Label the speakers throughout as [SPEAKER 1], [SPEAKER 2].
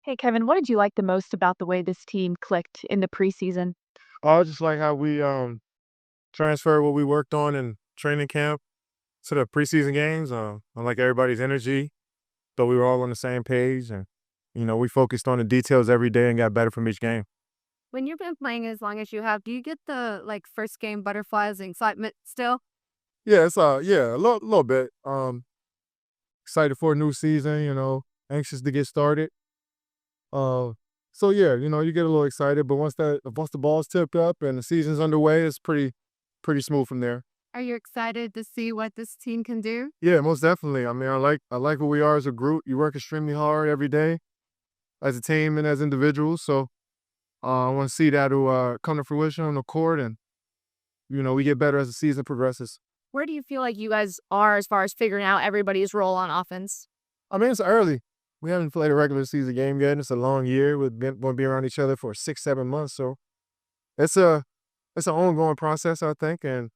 [SPEAKER 1] Hey Kevin, what did you like the most about the way this team clicked in the preseason?
[SPEAKER 2] I just like how we transferred what we worked on in training camp to the preseason games. I like everybody's energy, but we were all on the same page, and we focused on the details every day and got better from each game.
[SPEAKER 3] When you've been playing as long as you have, do you get the, first game butterflies and excitement still?
[SPEAKER 2] Yeah, it's yeah, a little bit. Excited for a new season. Anxious to get started. Uh, so yeah, you get a little excited, but once the ball's tipped up and the season's underway, it's pretty smooth from there.
[SPEAKER 3] Are you excited to see what this team can do?
[SPEAKER 2] Yeah, most definitely. I mean, I like who we are as a group. You work extremely hard every day as a team and as individuals. So I want to see that to come to fruition on the court, and we get better as the season progresses.
[SPEAKER 3] Where do you feel like you guys are as far as figuring out everybody's role on offense?
[SPEAKER 2] I mean, it's early. We haven't played a regular season game yet. And it's a long year. We've been going to be around each other for 6, 7 months. So it's a it's an ongoing process, I think, and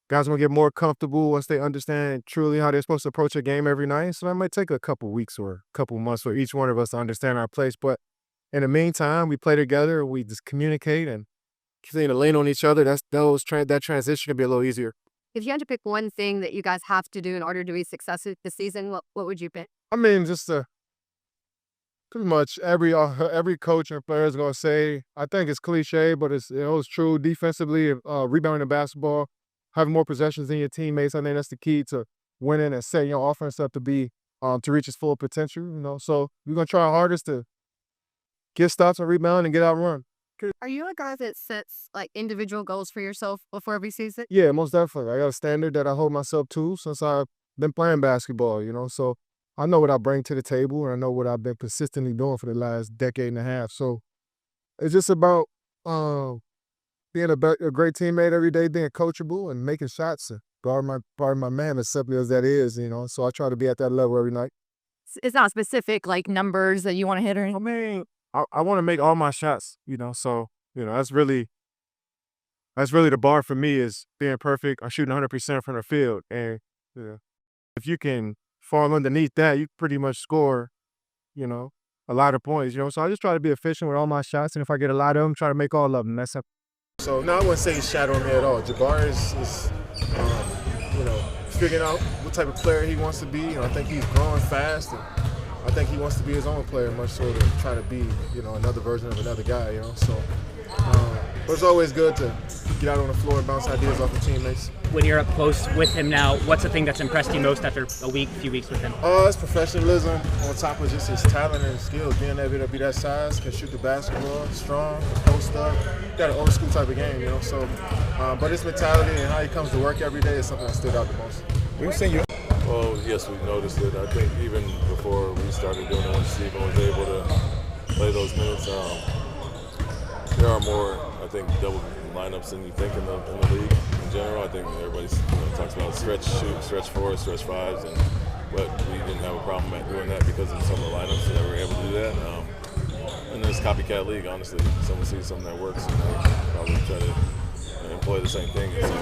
[SPEAKER 2] guys gonna get more comfortable once they understand truly how they're supposed to approach a game every night. So that might take a couple weeks or a couple months for each one of us to understand our place. But in the meantime, we play together, we just communicate and continue to lean on each other. That transition can be a little easier.
[SPEAKER 3] If you had to pick one thing that you guys have to do in order to be successful this season, what would you pick?
[SPEAKER 2] I mean, just pretty much every coach and player is gonna say. I think it's cliche, but it's true. Defensively, rebounding the basketball, having more possessions than your teammates. I think that's the key to winning and setting your offense up to reach its full potential. So we're gonna try our hardest to get stops and rebound and get out run.
[SPEAKER 3] Are you a guy that sets individual goals for yourself before every season?
[SPEAKER 2] Yeah, most definitely. I got a standard that I hold myself to since I've been playing basketball. So I know what I bring to the table, and I know what I've been consistently doing for the last decade and a half. So it's just about being a great teammate every day, being coachable and making shots. Part of my man, as simply as that is. So I try to be at that level every night.
[SPEAKER 3] It's not specific numbers that you want to hit or
[SPEAKER 2] I
[SPEAKER 3] anything.
[SPEAKER 2] mean, I want to make all my shots. So that's really the bar for me is being perfect. I'm shooting 100% from the field, and yeah, if you can fall underneath that, you pretty much score. You know, a lot of points. So I just try to be efficient with all my shots, and if I get a lot of them, try to make all of them. That's it. So no, I wouldn't say he's shadowing me at all. Jabari is figuring out what type of player he wants to be. I think he's growing fast, and I think he wants to be his own player, much so than try to be, another version of another guy. So, but it's always good to get out on the floor and bounce ideas off of teammates.
[SPEAKER 4] When you're up close with him now, what's the thing that's impressed you most after few weeks with him?
[SPEAKER 2] It's professionalism on top of just his talent and his skills. Being able to be that size, can shoot the basketball, strong, post up. Got an old school type of game. So, but his mentality and how he comes to work every day is something that stood out the most.
[SPEAKER 5] We've seen you. Well, yes, we've noticed it. I think even before we started doing it, when Stephen was able to play those minutes, there are more, I think, double lineups than you think in the league in general. I think everybody talks about stretch shoot, stretch fours, stretch fives, but we didn't have a problem at doing that because of some of the lineups that we were able to do that. And it's copycat league, honestly. Someone sees something that works and they probably try to employ the same thing. And so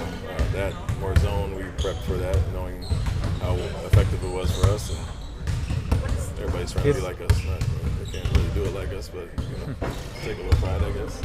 [SPEAKER 5] that more zone, we prepped for that, knowing how effective it was for us. And everybody's trying to be like us. They can't really do it like us, but take a little pride, I guess.